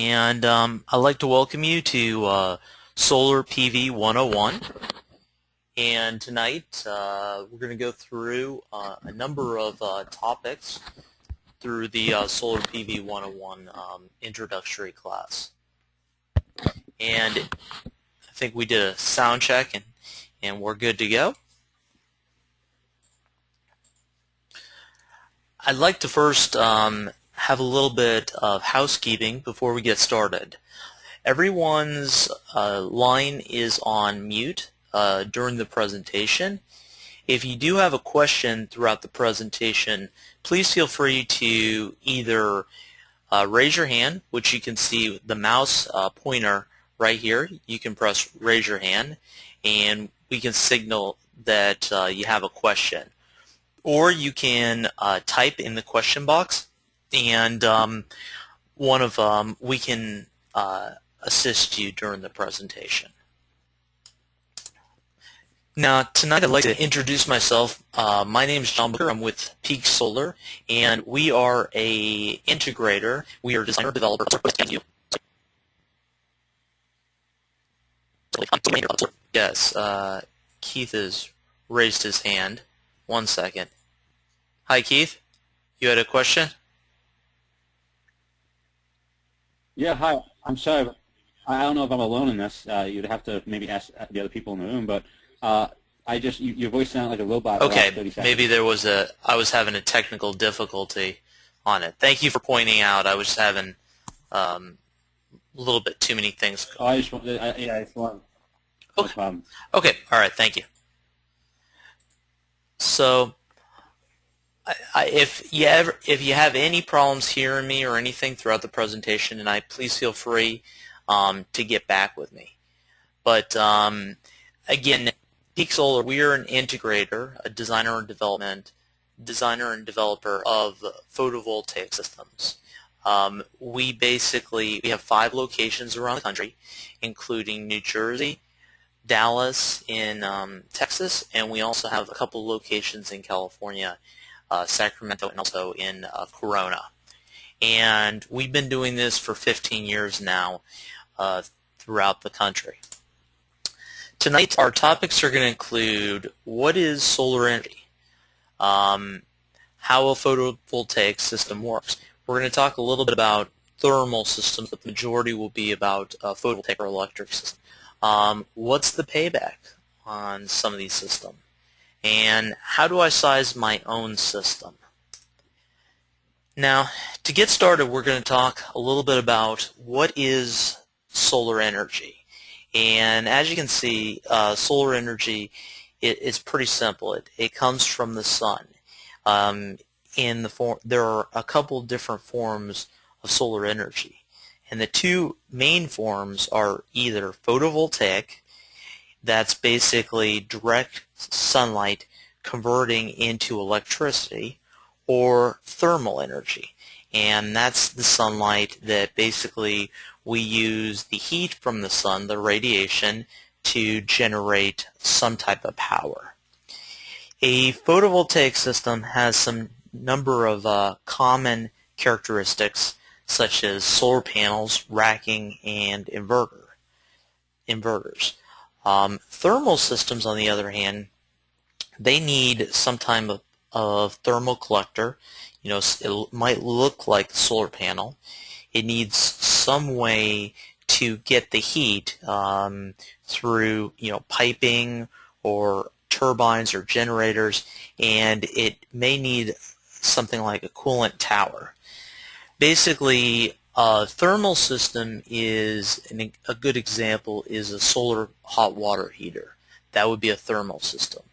And I'd like to welcome you to Solar PV 101. And tonight we're going to go through a number of topics through the Solar PV 101 introductory class. And I think we did a sound check and we're good to go. I'd like to first have a little bit of housekeeping before we get started. Everyone's line is on mute during the presentation. If you do have a question throughout the presentation, please feel free to either raise your hand, which you can see the mouse pointer right here. You can press raise your hand and we can signal that you have a question. Or you can type in the question box and we can assist you during the presentation. Now, tonight I'd like to introduce myself. My name is John Booker. I'm with Peak Solar, and we are a integrator. We are a designer developer. Yes, Keith has raised his hand. 1 second. Hi, Keith. You had a question? Yeah, hi. I'm sorry. I don't know if I'm alone in this. You'd have to maybe ask the other people in the room, but your voice sounded like a robot. Okay, For 30 seconds. maybe I was having a technical difficulty on it. Thank you for pointing out. I was having a little bit too many things. Oh, I just want. Yeah, I just want. No Okay. problem. Okay. All right. Thank you. So, if you have any problems hearing me or anything throughout the presentation tonight, please feel free to get back with me. But again, Peak Solar, we are an integrator, a designer and developer of photovoltaic systems. We have 5 locations around the country, including New Jersey, Dallas in Texas, and we also have a couple locations in California, Sacramento, and also in Corona. And we've been doing this for 15 years now throughout the country. Tonight our topics are going to include what is solar energy, how a photovoltaic system works. We're going to talk a little bit about thermal systems, but the majority will be about photovoltaic or electric systems. What's the payback on some of these systems? And how do I size my own system? Now, to get started, we're going to talk a little bit about what is solar energy. And as you can see, solar energy is pretty simple. It comes from the sun. There are a couple different forms of solar energy. And the 2 main forms are either photovoltaic, that's basically direct sunlight converting into electricity, or thermal energy. And that's the sunlight that basically we use the heat from the sun, the radiation, to generate some type of power. A photovoltaic system has some number of common characteristics such as solar panels, racking, and inverters. Thermal systems, on the other hand, they need some type of thermal collector. You know, it might look like a solar panel. It needs some way to get the heat through, piping or turbines or generators, and it may need something like a coolant tower. Basically, a thermal system is a good example is a solar hot water heater. That would be a thermal system.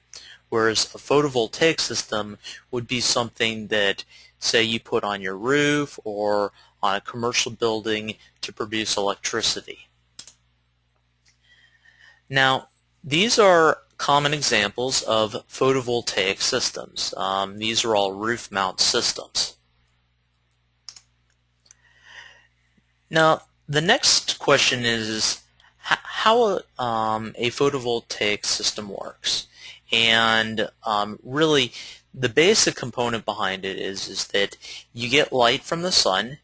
Whereas a photovoltaic system would be something that, say, you put on your roof or on a commercial building to produce electricity. Now, these are common examples of photovoltaic systems. These are all roof mount systems. Now, the next question is how a photovoltaic system works. And really, the basic component behind it is that you get light from the sun,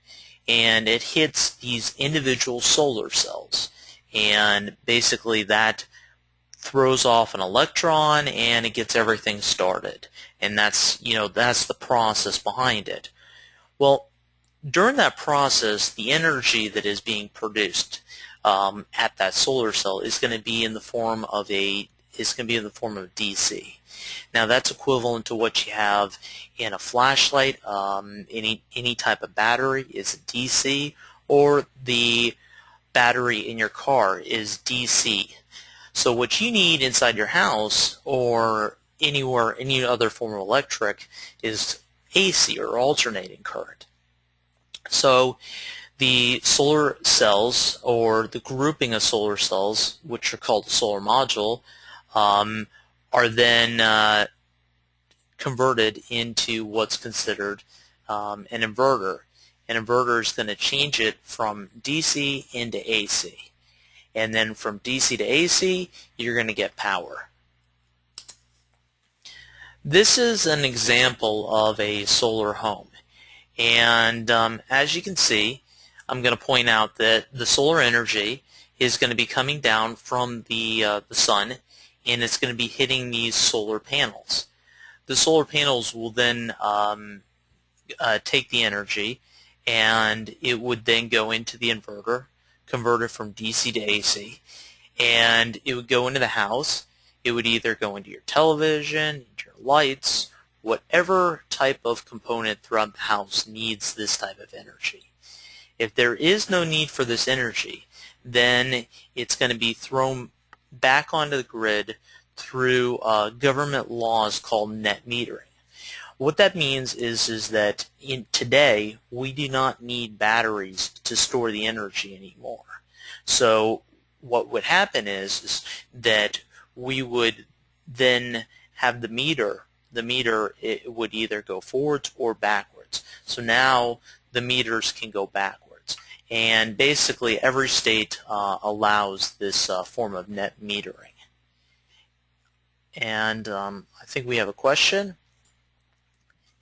and it hits these individual solar cells, and basically that throws off an electron and it gets everything started, and that's the process behind it. Well, during that process, the energy that is being produced at that solar cell is going to be in the form of DC. Now that's equivalent to what you have in a flashlight. Any type of battery is DC, or the battery in your car is DC. So what you need inside your house or anywhere, any other form of electric, is AC, or alternating current. So the solar cells, or the grouping of solar cells, which are called the solar module, are then converted into what's considered an inverter. An inverter is going to change it from DC into AC. And then from DC to AC, you're going to get power. This is an example of a solar home. And as you can see, I'm going to point out that the solar energy is going to be coming down from the sun, and it's going to be hitting these solar panels. The solar panels will then take the energy, and it would then go into the inverter, convert it from DC to AC, and it would go into the house. It would either go into your television, into your lights, whatever type of component throughout the house needs this type of energy. If there is no need for this energy, then it's going to be thrown back onto the grid through government laws called net metering. What that means is that today we do not need batteries to store the energy anymore. So what would happen is that we would then have the meter. The meter, it would either go forwards or backwards. So now the meters can go backwards. And basically every state allows this form of net metering. And I think we have a question.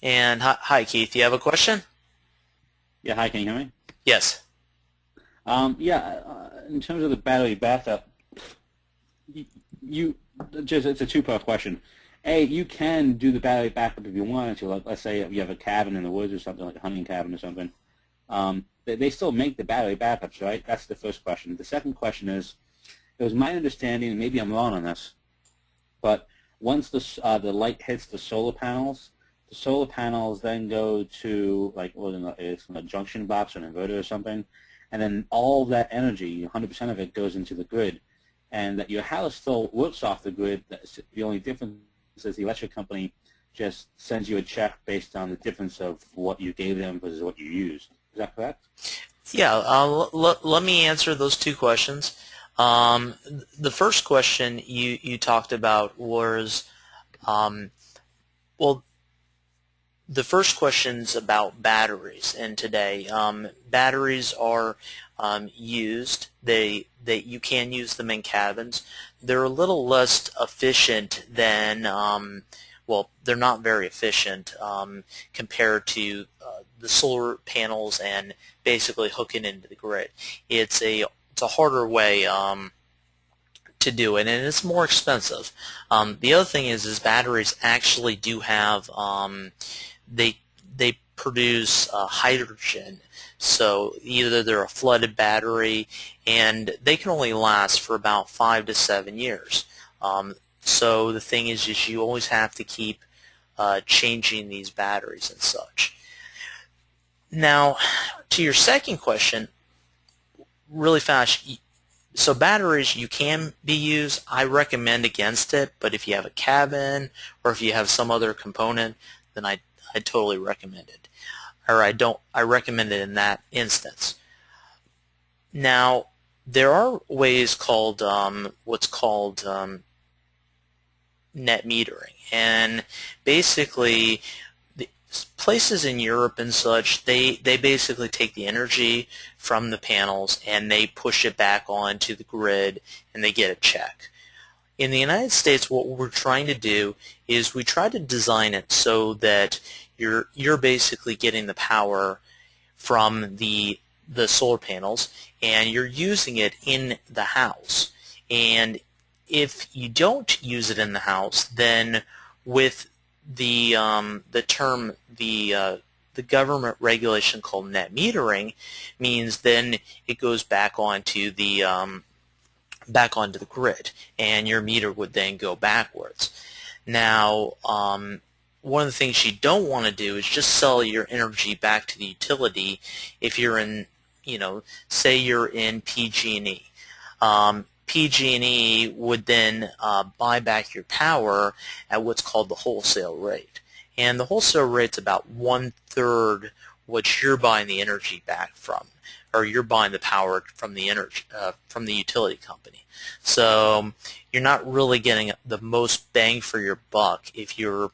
And hi, Keith, you have a question? Yeah, hi, can you hear me? Yes. In terms of the battery backup, it's a two-part question. A, you can do the battery backup if you wanted to. Like, let's say you have a cabin in the woods or something, like a hunting cabin or something. They still make the battery backups, right? That's the first question. The second question is, it was my understanding, and maybe I'm wrong on this, but once the light hits the solar panels then go to, like, it's a junction box or an inverter or something, and then all that energy, 100% of it, goes into the grid, and that your house still works off the grid. The only difference is the electric company just sends you a check based on the difference of what you gave them versus what you used. Is that correct? Yeah, let me answer those two questions. The first question you talked about was, well, the first question's about batteries, and today batteries are used. You can use them in cabins. They're a little less efficient than, well, they're not very efficient compared to the solar panels and basically hooking into the grid. It's a harder way to do it, and it's more expensive. The other thing is batteries actually do have they produce hydrogen. So either they're a flooded battery, and they can only last for about 5 to 7 years. So the thing is you always have to keep changing these batteries and such. Now, to your second question, really fast, so batteries, you can be used. I recommend against it, but if you have a cabin or if you have some other component, then I totally recommend it. Or I recommend it in that instance. Now, there are ways called what's called net metering, and basically places in Europe and such, they basically take the energy from the panels and they push it back onto the grid and they get a check. In the United States, what we're trying to do is we try to design it so that you're basically getting the power from the solar panels, and you're using it in the house. And if you don't use it in the house, then with the term the government regulation called net metering means then it goes back onto the grid, and your meter would then go backwards. Now, one of the things you don't want to do is just sell your energy back to the utility if you're in, say you're in PG&E. PG&E would then buy back your power at what's called the wholesale rate. And the wholesale rate's about 1/3 what you're buying the energy back from, or you're buying the power from the utility company. So you're not really getting the most bang for your buck if you're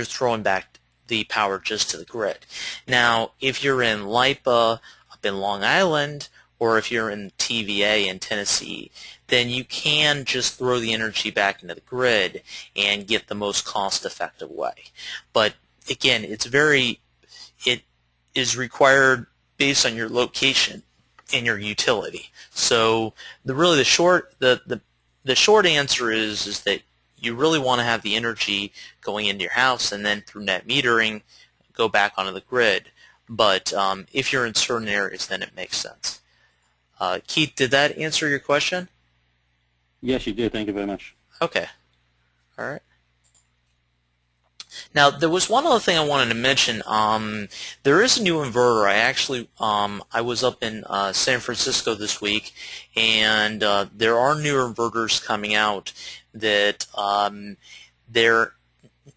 throwing back the power just to the grid. Now, if you're in LIPA up in Long Island, or if you're in TVA in Tennessee, then you can just throw the energy back into the grid and get the most cost-effective way. But again, it is required based on your location and your utility. So the short answer is that you really want to have the energy going into your house, and then through net metering go back onto the grid. But if you're in certain areas, then it makes sense. Keith, did that answer your question? Yes, you did. Thank you very much. Okay. All right. Now, there was one other thing I wanted to mention. There is a new inverter. I was up in San Francisco this week, and there are newer inverters coming out that they're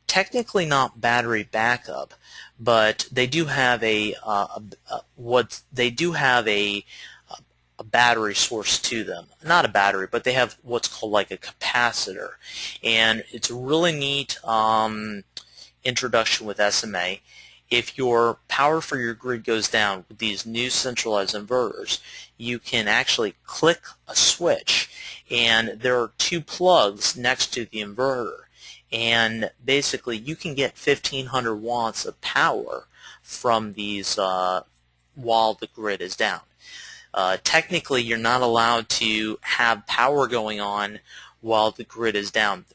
technically not battery backup, but they do have a battery source to them. Not a battery, but they have what's called like a capacitor, and it's a really neat introduction with SMA. If your power for your grid goes down with these new centralized inverters, you can actually click a switch, and there are two plugs next to the inverter, and basically you can get 1,500 watts of power from these while the grid is down. Technically, you're not allowed to have power going on while the grid is down.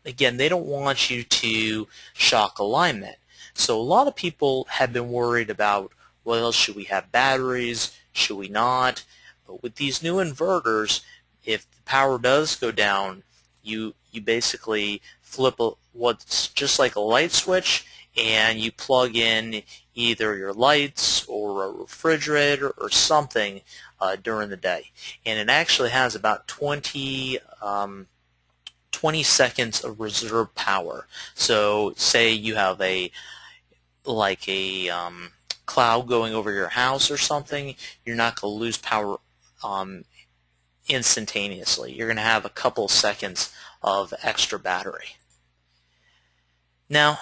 Again, they don't want you to shock alignment. So a lot of people have been worried about, well, should we have batteries? Should we not? But with these new inverters, if the power does go down, you basically flip what's just like a light switch, and you plug in either your lights or a refrigerator or something during the day. And it actually has about 20 seconds of reserve power. So say you have a cloud going over your house or something, you're not going to lose power instantaneously. You're going to have a couple seconds of extra battery. Now,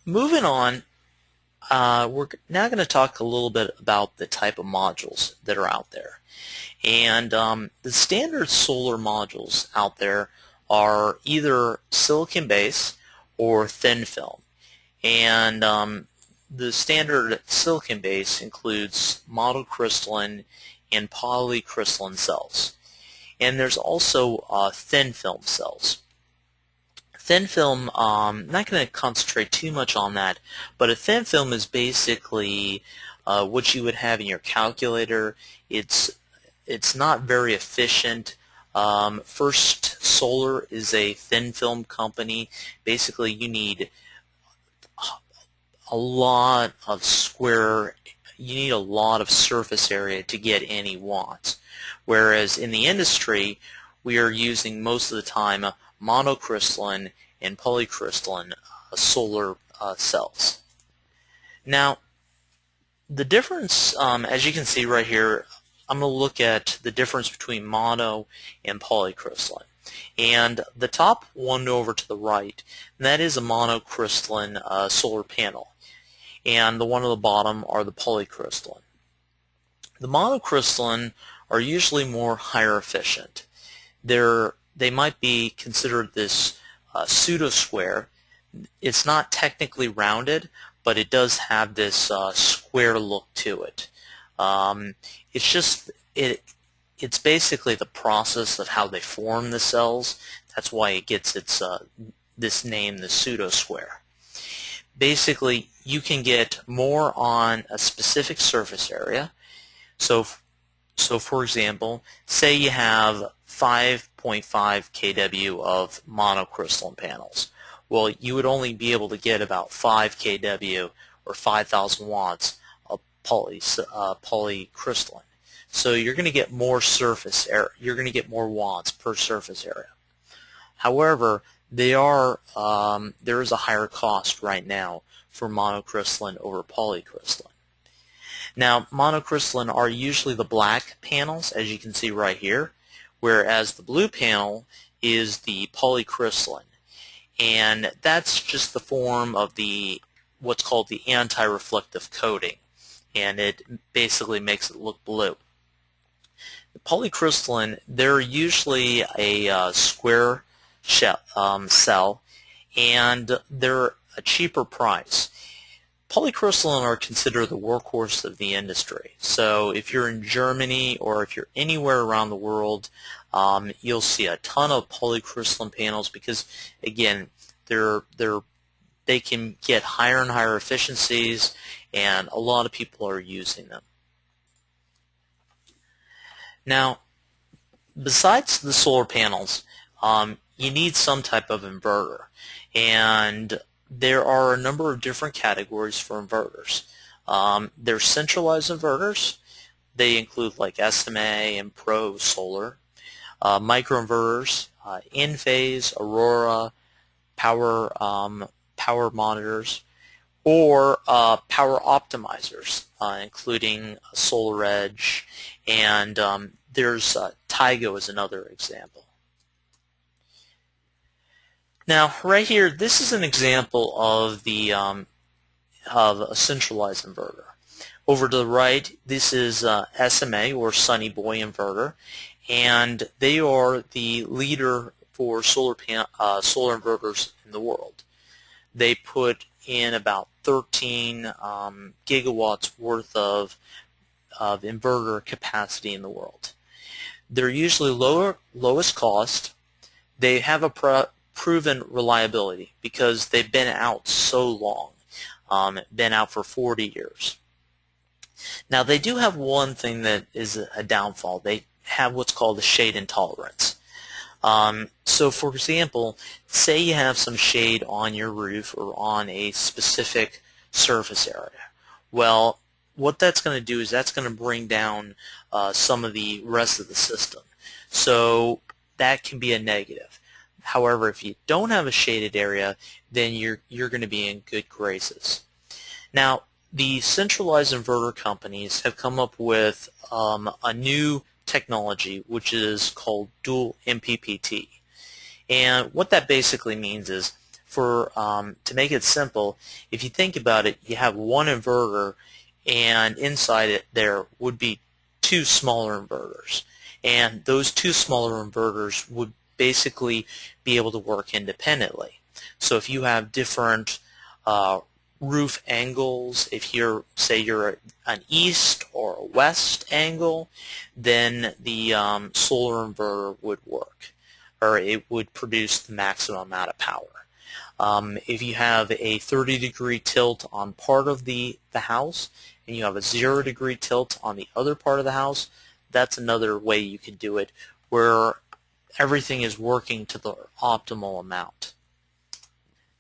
moving on, we're now going to talk a little bit about the type of modules that are out there. And the standard solar modules out there are either silicon base or thin film. And the standard silicon base includes monocrystalline and polycrystalline cells. And there's also thin film cells. Thin film, I'm not going to concentrate too much on that, but a thin film is basically what you would have in your calculator. It's not very efficient. First Solar is a thin film company. Basically, you need a lot of surface area to get any watts. Whereas in the industry, we are using most of the time monocrystalline and polycrystalline solar cells. Now, the difference, as you can see right here, I'm going to look at the difference between mono and polycrystalline. And the top one over to the right, that is a monocrystalline solar panel. And the one on the bottom are the polycrystalline. The monocrystalline are usually more higher efficient. They might be considered this pseudo-square. It's not technically rounded, but it does have this square look to it. It's just it's basically the process of how they form the cells. That's why it gets its this name, the pseudo-square. Basically, you can get more on a specific surface area. So for example, say you have 5.5 kW of monocrystalline panels. Well, you would only be able to get about 5 kW or 5,000 watts of polycrystalline. So you're going to get more surface area. You're going to get more watts per surface area. However, there is a higher cost right now for monocrystalline over polycrystalline. Now, monocrystalline are usually the black panels, as you can see right here, whereas the blue panel is the polycrystalline. And that's just the form of what's called the anti-reflective coating, and it basically makes it look blue. The polycrystalline, they're usually a square cell, and they're a cheaper price. Polycrystalline are considered the workhorse of the industry. So if you're in Germany or if you're anywhere around the world, you'll see a ton of polycrystalline panels because, again, they can get higher and higher efficiencies, and a lot of people are using them. Now, besides the solar panels, you need some type of inverter, and there are a number of different categories for inverters. There's centralized inverters. They include like SMA and Pro Solar, microinverters, in-phase, Aurora, power monitors, or power optimizers, including SolarEdge, and there's Tigo is another example. Now, right here, this is an example of a centralized inverter. Over to the right, this is SMA, or Sunny Boy inverter, and they are the leader for solar inverters in the world. They put in about 13 gigawatts worth of inverter capacity in the world. They're usually lowest cost. They have a proven reliability because they've been out so long, been out for 40 years. Now, they do have one thing that is a downfall. They have what's called a shade intolerance. So, for example, say you have some shade on your roof or on a specific surface area. Well, what that's going to do is that's going to bring down some of the rest of the system. So that can be a negative. However, if you don't have a shaded area, then you're going to be in good graces. Now, the centralized inverter companies have come up with a new technology which is called dual MPPT. And what that basically means is, to make it simple, if you think about it, you have one inverter and inside it there would be two smaller inverters. And those two smaller inverters would basically be able to work independently. So if you have different roof angles, if say you're an east or a west angle, then the solar inverter would work, or it would produce the maximum amount of power. If you have a 30-degree tilt on part of the house and you have a 0-degree tilt on the other part of the house, that's another way you can do it, where everything is working to the optimal amount.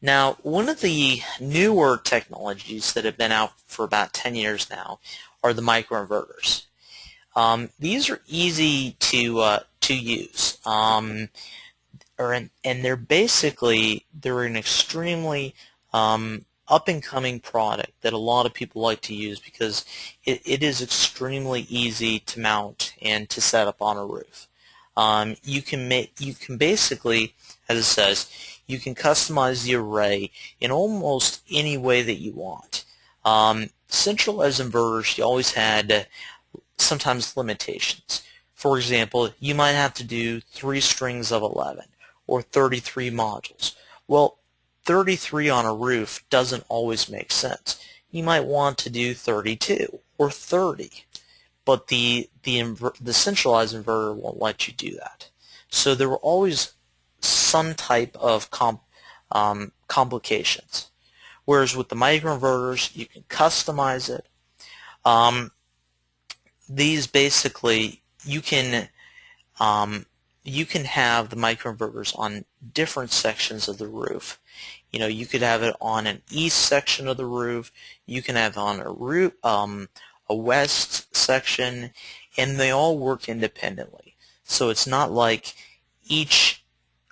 Now, one of the newer technologies that have been out for about 10 years now are the microinverters. These are easy to use, and they're an extremely up-and-coming product that a lot of people like to use because it is extremely easy to mount and to set up on a roof. You can basically, as it says, you can customize the array in almost any way that you want. Centralized inverters, you always had sometimes limitations. For example, you might have to do 3 strings of 11 or 33 modules. Well, 33 on a roof doesn't always make sense. you might want to do 32 or 30, but the centralized inverter won't let you do that. So there were always some type of complications. Whereas with the microinverters, you can customize it. These basically, you can have the microinverters on different sections of the roof. You know, you could have it on an east section of the roof, you can have it on a west section, and they all work independently. So it's not like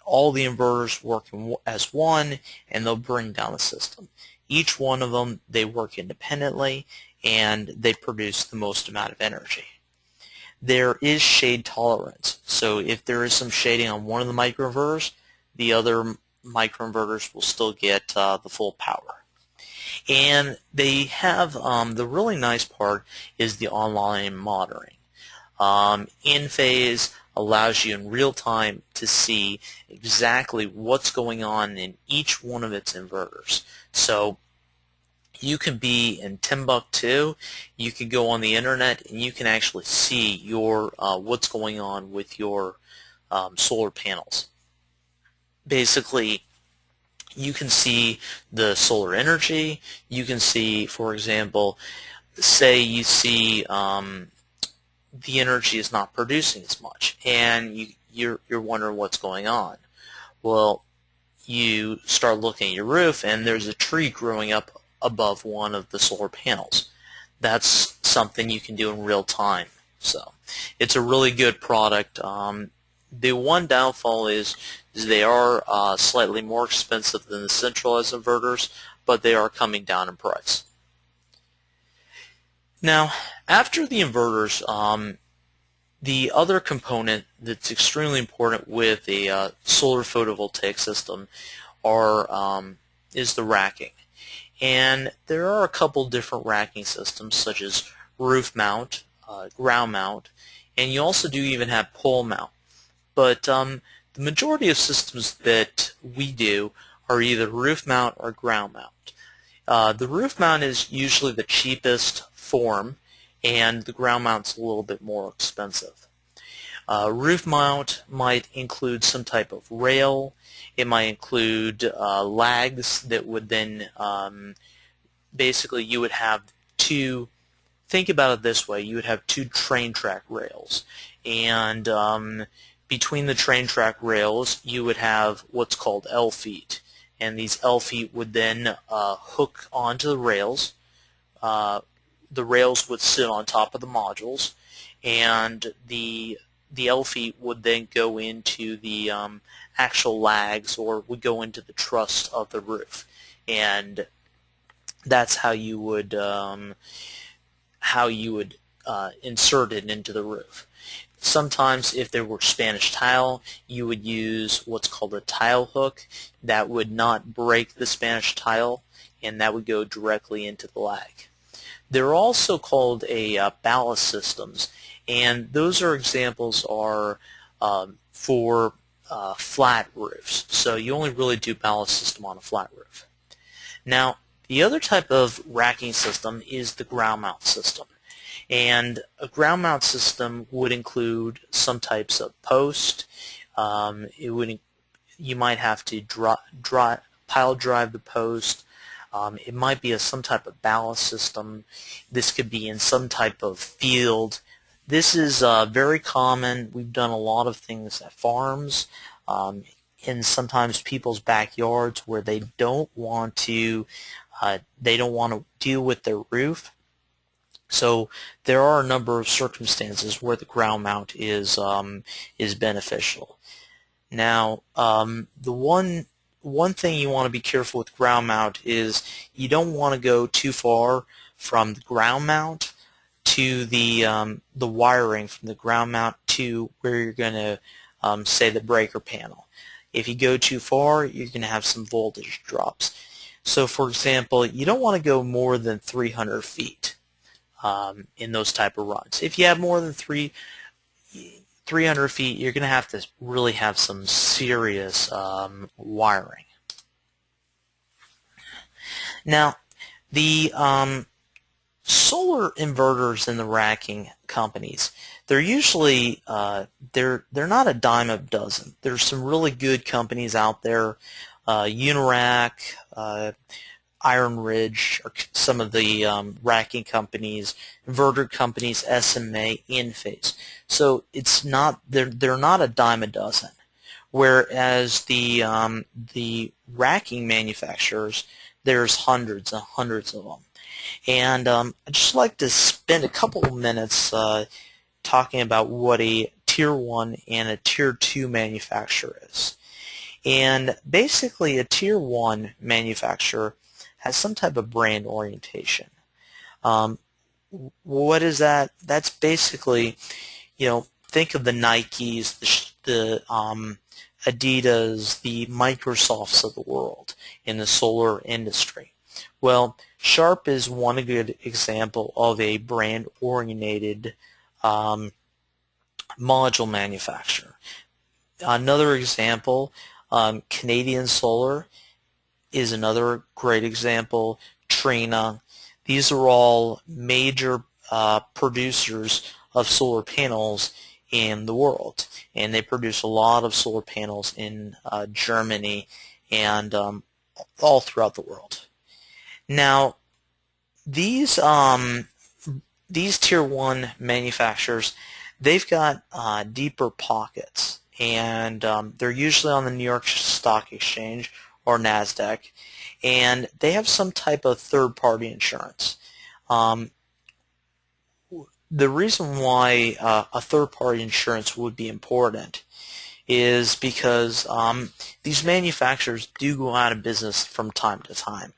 all the inverters work as one and they'll bring down the system. Each one of them, they work independently and they produce the most amount of energy. There is shade tolerance, so if there is some shading on one of the microinverters, the other microinverters will still get the full power. And they have, the really nice part is the online monitoring. In-phase allows you in real time to see exactly what's going on in each one of its inverters. So you can be in Timbuktu, you can go on the internet, and you can actually see your what's going on with your solar panels. Basically, you can see the solar energy. You can see, for example, say you see the energy is not producing as much, and you're wondering what's going on. Well, you start looking at your roof, and there's a tree growing up above one of the solar panels. That's something you can do in real time. So it's a really good product. The one downfall is they are slightly more expensive than the centralized inverters, but they are coming down in price. Now, after the inverters, the other component that's extremely important with a solar photovoltaic system is the racking. And there are a couple different racking systems, such as roof mount, ground mount, and you also do even have pole mount. But the majority of systems that we do are either roof mount or ground mount. The roof mount is usually the cheapest form, and the ground mount's a little bit more expensive. Roof mount might include some type of rail. It might include lags that would then basically you would have think about it this way, you would have two train track rails, and between the train track rails you would have what's called L feet, and these L feet would then hook onto the rails. The rails would sit on top of the modules, and the L feet would then go into the actual lags, or would go into the truss of the roof, and that's how you would insert it into the roof. Sometimes, if there were Spanish tile, you would use what's called a tile hook that would not break the Spanish tile, and that would go directly into the lag. They're also called ballast systems, and those are examples for flat roofs. So you only really do ballast system on a flat roof. Now, the other type of racking system is the ground mount system. And a ground mount system would include some types of post. You might have to pile drive the post. It might be some type of ballast system. This could be in some type of field. This is very common. We've done a lot of things at farms, in sometimes people's backyards where they don't want to deal with their roof. So there are a number of circumstances where the ground mount is beneficial. Now, the one thing you want to be careful with ground mount is you don't want to go too far from the ground mount to the wiring from the ground mount to where you're going to say the breaker panel. If you go too far, you're going to have some voltage drops. So, for example, you don't want to go more than 300 feet in those type of runs. If you have more than 300 feet, you're going to have to really have some serious wiring. Now, The solar inverters in the racking companies, they're usually they're not a dime a dozen. There's some really good companies out there, Unirac, Iron Ridge, or some of the racking companies, inverter companies, SMA, Enphase. So it's not they're not a dime a dozen. Whereas the racking manufacturers, there's hundreds and hundreds of them. And I'd just like to spend a couple of minutes talking about what a Tier 1 and a Tier 2 manufacturer is. And basically a Tier 1 manufacturer has some type of brand orientation. Um, what is that? That's basically, think of the Nikes, the Adidas, the Microsofts of the world in the solar industry. Well, Sharp is one good example of a brand-oriented module manufacturer. Another example, Canadian Solar is another great example. Trina. These are all major producers of solar panels in the world, and they produce a lot of solar panels in Germany and all throughout the world. Now, these Tier 1 manufacturers, they've got deeper pockets, and they're usually on the New York Stock Exchange or NASDAQ, and they have some type of third-party insurance. The reason why a third-party insurance would be important is because these manufacturers do go out of business from time to time.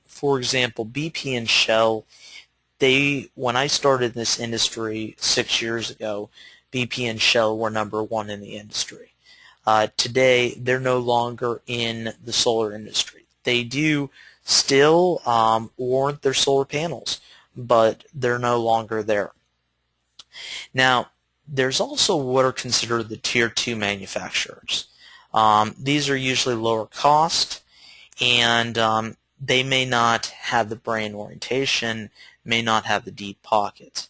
For example, BP and Shell, when I started this industry 6 years ago, BP and Shell were number one in the industry. Today, they're no longer in the solar industry. They do still warrant their solar panels, but they're no longer there. Now, there's also what are considered the Tier 2 manufacturers. These are usually lower cost, and they may not have the brand orientation, may not have the deep pockets.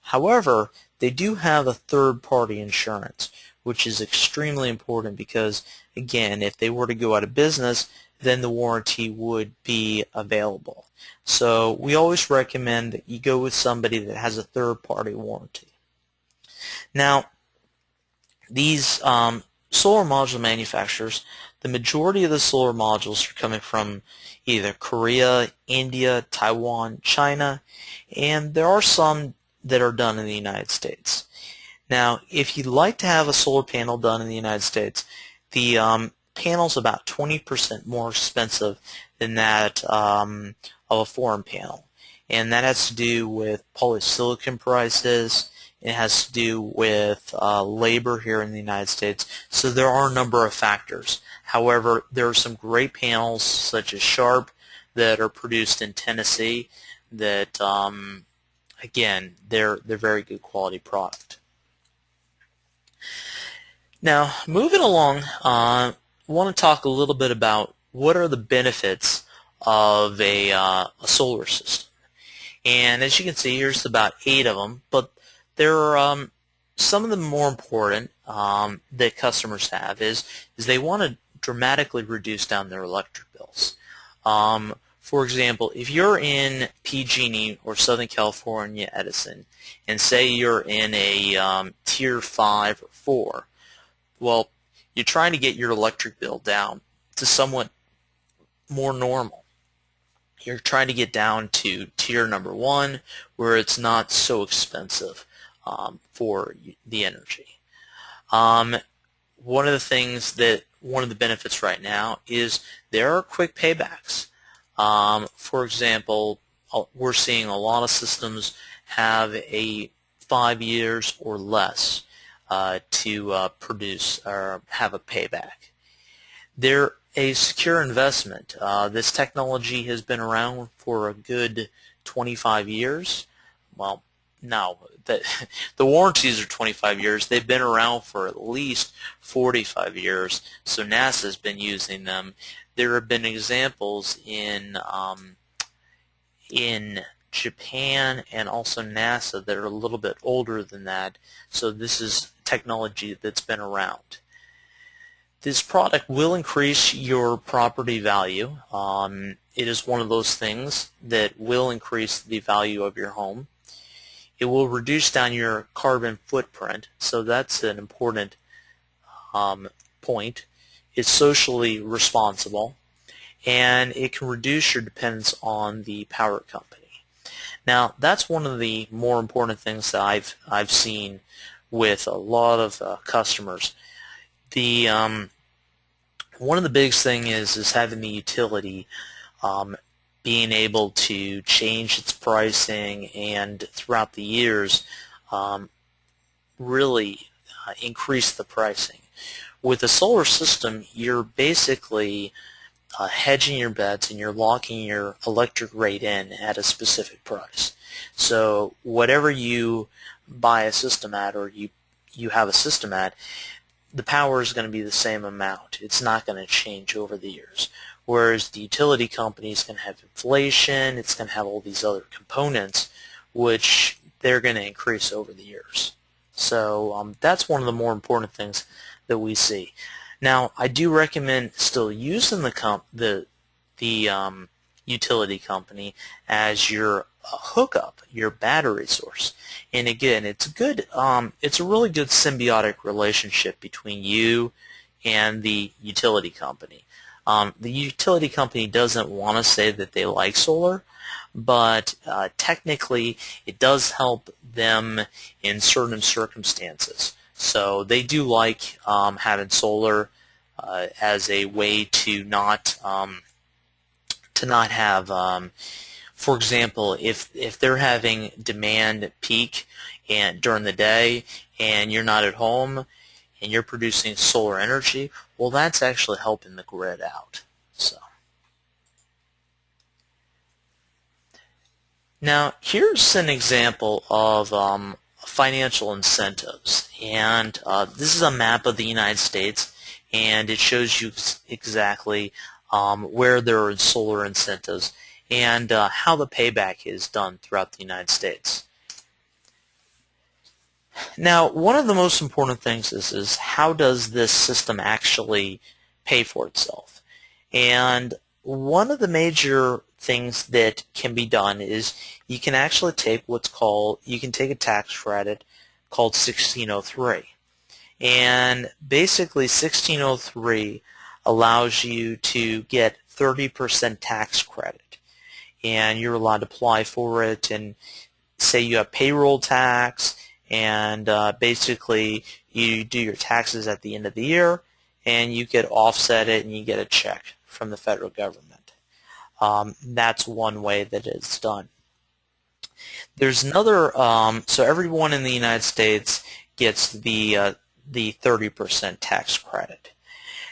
However, they do have a third-party insurance, which is extremely important because, again, if they were to go out of business, then the warranty would be available. So we always recommend that you go with somebody that has a third-party warranty. Now, these solar module manufacturers, the majority of the solar modules are coming from either Korea, India, Taiwan, China, and there are some that are done in the United States. Now, if you'd like to have a solar panel done in the United States, the panel's about 20% more expensive than that of a foreign panel. And that has to do with polysilicon prices. It has to do with labor here in the United States. So there are a number of factors. However, there are some great panels such as Sharp that are produced in Tennessee that, again, they're very good quality product. Now, moving along, I want to talk a little bit about what are the benefits of a solar system. And as you can see, here's about 8 of them, but there are some of the more important that customers have is they want to dramatically reduce down their electric bills. For example, if you're in PG&E or Southern California Edison, and say you're in a Tier 5 or 4, well, you're trying to get your electric bill down to somewhat more normal. You're trying to get down to tier number 1 where it's not so expensive for the energy. One of the benefits right now is there are quick paybacks. For example, we're seeing a lot of systems have a 5 years or less to produce or have a payback. They're a secure investment. This technology has been around for a good 25 years. Well, no, the warranties are 25 years. They've been around for at least 45 years, so NASA's been using them. There have been examples in in Japan and also NASA that are a little bit older than that, so this is technology that's been around. This product will increase your property value. It is one of those things that will increase the value of your home. It will reduce down your carbon footprint, so that's an important point. It's socially responsible, and it can reduce your dependence on the power company. Now, that's one of the more important things that I've seen with a lot of customers. The one of the biggest thing is having the utility being able to change its pricing and throughout the years really increase the pricing. With a solar system, you're basically hedging your bets and you're locking your electric rate in at a specific price. So whatever you buy a system at, or you have a system at, the power is going to be the same amount. It's not going to change over the years. Whereas the utility company is going to have inflation, it's going to have all these other components which they're going to increase over the years. So that's one of the more important things that we see. Now, I do recommend still using the utility company as your hookup, your battery source. And again, it's a really good symbiotic relationship between you and the utility company. The utility company doesn't want to say that they like solar, but technically it does help them in certain circumstances. So they do like having solar as a way to not have, for example, if they're having demand peak and during the day and you're not at home and you're producing solar energy, well, that's actually helping the grid out. So now here's an example of financial incentives, and this is a map of the United States, and it shows you exactly where there are solar incentives and how the payback is done throughout the United States. Now, one of the most important things is how does this system actually pay for itself? And one of the major things that can be done is you can actually take you can take a tax credit called 1603. And basically 1603 allows you to get 30% tax credit. And you're allowed to apply for it, and say you have payroll tax, and basically you do your taxes at the end of the year and you get offset it and you get a check from the federal government. That's one way that it's done. There's another, so everyone in the United States gets the 30% tax credit.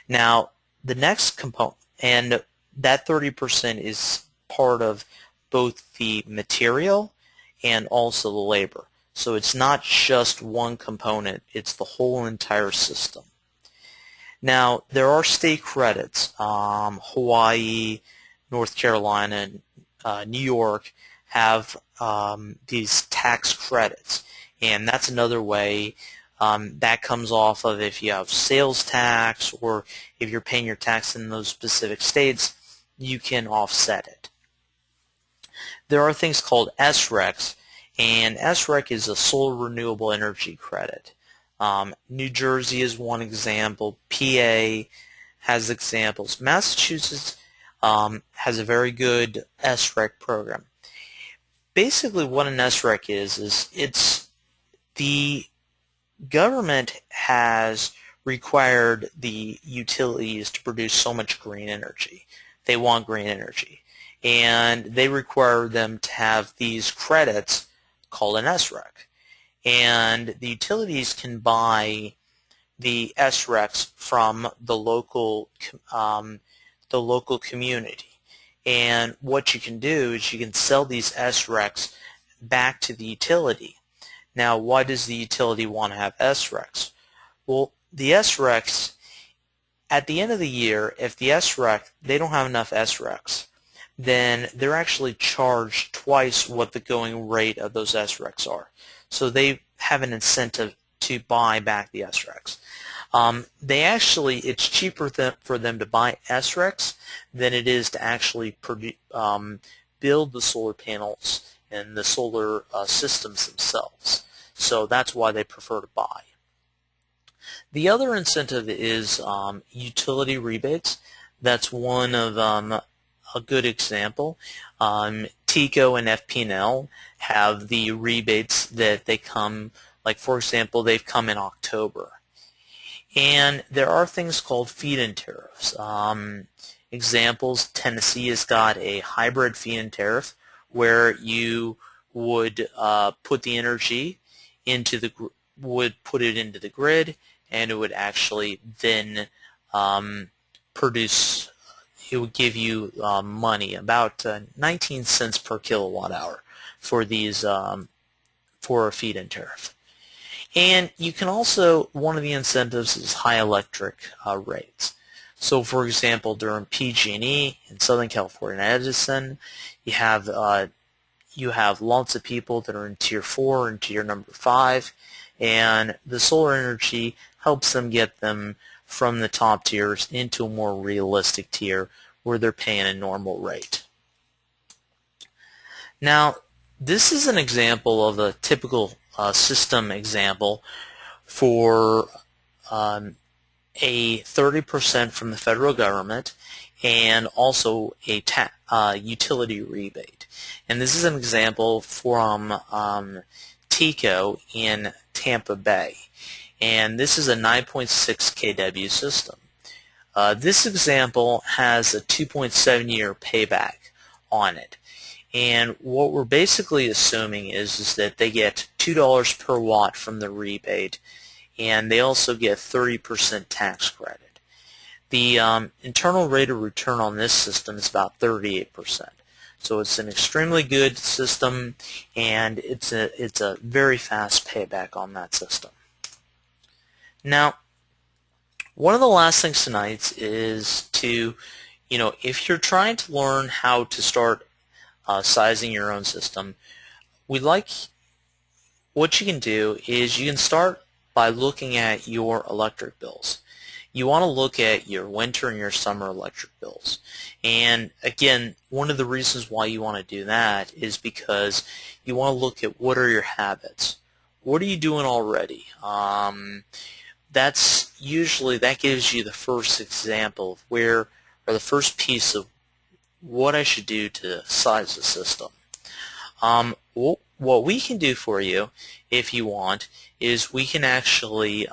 Now the next component, and that 30% is part of both the material and also the labor. So it's not just one component, it's the whole entire system. Now, there are state credits. Hawaii, North Carolina, and New York have these tax credits. And that's another way that comes off of if you have sales tax, or if you're paying your tax in those specific states, you can offset it. There are things called SRECs, and SREC is a solar renewable energy credit. New Jersey is one example. PA has examples. Massachusetts has a very good SREC program. Basically what an SREC is it's the government has required the utilities to produce so much green energy. They want green energy. And they require them to have these credits called an SREC. And the utilities can buy the SRECs from the local community. And what you can do is you can sell these SRECs back to the utility. Now, why does the utility want to have SRECs? Well, the SRECs, at the end of the year, if the SREC, they don't have enough SRECs, then they're actually charged twice what the going rate of those SRECs are. So they have an incentive to buy back the SRECs. It's cheaper for them to buy SRECs than it is to actually build the solar panels and the solar systems themselves. So that's why they prefer to buy. The other incentive is utility rebates. That's one of a good example. TECO and FP&L have the rebates that they come, like for example, they've come in October. And there are things called feed-in tariffs. Examples, Tennessee has got a hybrid feed-in tariff where you would put the energy into the into the grid, and it would actually then produce. It would give you money, about 19 cents per kilowatt hour for these for a feed-in tariff. And you can also, one of the incentives is high electric rates. So for example, during PG&E in Southern California and Edison, you have lots of people that are in Tier 4 and Tier number 5, and the solar energy helps them get them from the top tiers into a more realistic tier where they're paying a normal rate. Now, this is an example of a typical system example for a 30% from the federal government and also a utility rebate. And this is an example from TECO in Tampa Bay. And this is a 9.6 kW system. This example has a 2.7-year payback on it. And what we're basically assuming is that they get $2 per watt from the rebate, and they also get 30% tax credit. The internal rate of return on this system is about 38%. So it's an extremely good system, and it's a very fast payback on that system. Now, one of the last things tonight is to, if you're trying to learn how to start sizing your own system, what you can do is you can start by looking at your electric bills. You want to look at your winter and your summer electric bills. And again, one of the reasons why you want to do that is because you want to look at what are your habits. What are you doing already? That gives you the first example of or the first piece of what I should do to size the system. What we can do for you, if you want, is we can actually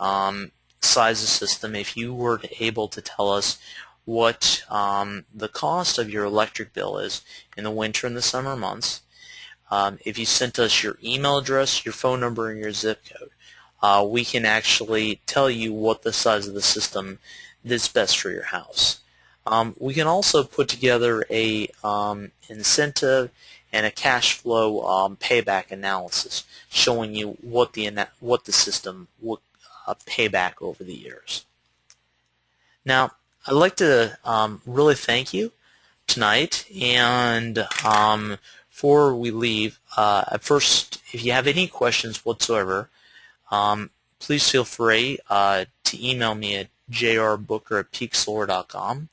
size the system if you were able to tell us what the cost of your electric bill is in the winter and the summer months. If you sent us your email address, your phone number, and your zip code, we can actually tell you what the size of the system that's best for your house. We can also put together a incentive and a cash flow payback analysis showing you what the system will pay back over the years. Now, I'd like to really thank you tonight, and before we leave, first, if you have any questions whatsoever, please feel free to email me at jrbooker@peaksolar.com,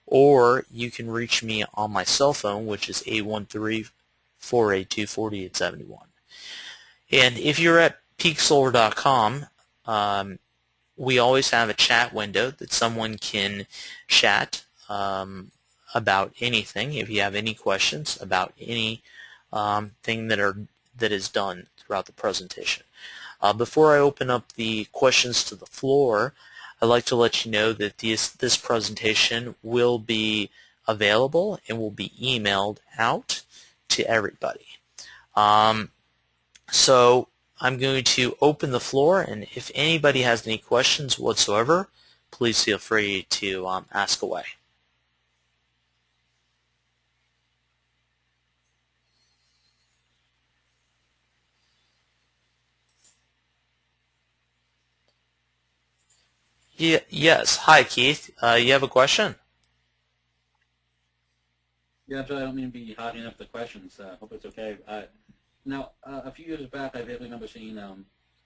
or you can reach me on my cell phone, which is 813-482-4871. And if you're at peaksolar.com, we always have a chat window that someone can chat about anything. If you have any questions about any thing that is done throughout the presentation. Before I open up the questions to the floor, I'd like to let you know that this presentation will be available and will be emailed out to everybody. So I'm going to open the floor, and if anybody has any questions whatsoever, please feel free to ask away. Yes. Hi, Keith. You have a question? Yeah, I'm sorry, I don't mean to be hogging up the questions. Hope it's okay. Now, a few years back, I vaguely remember seeing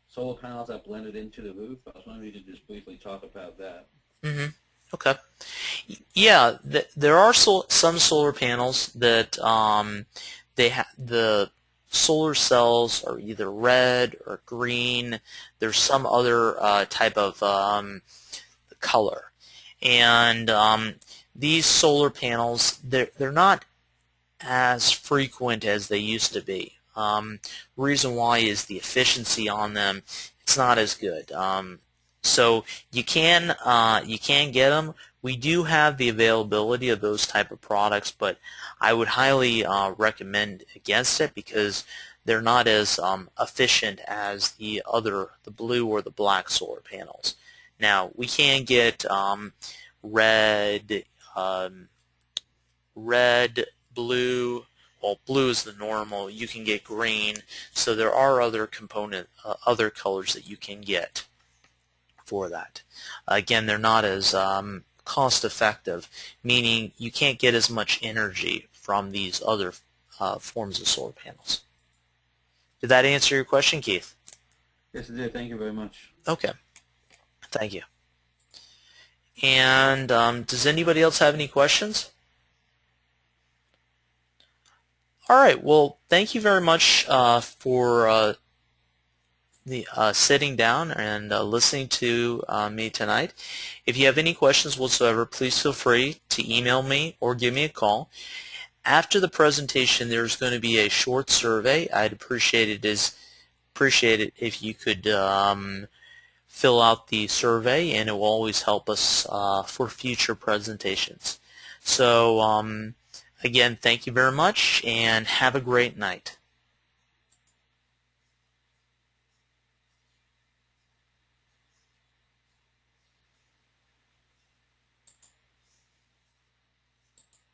solar panels that blended into the roof. I was wondering if you could just briefly talk about that. Hmm. Okay. Yeah, there are some solar panels that the solar cells are either red or green. There's some other type of color, and these solar panels they're not as frequent as they used to be. Reason why is the efficiency on them. It's not as good. So you can get them. We do have the availability of those type of products, but I would highly recommend against it because they're not as efficient as the blue or the black solar panels. Now we can get red, um, red, blue. Well, blue is the normal. You can get green. So there are other colors that you can get for that. Again, they're not as cost effective, meaning you can't get as much energy from these other forms of solar panels. Did that answer your question, Keith? Yes, it did. Thank you very much. Okay, thank you. And does anybody else have any questions? All right, well, thank you very much for sitting down and listening to me tonight. If you have any questions whatsoever, please feel free to email me or give me a call. After the presentation, there's going to be a short survey. I'd appreciate it if you could fill out the survey, and it will always help us for future presentations. So again, thank you very much, and have a great night.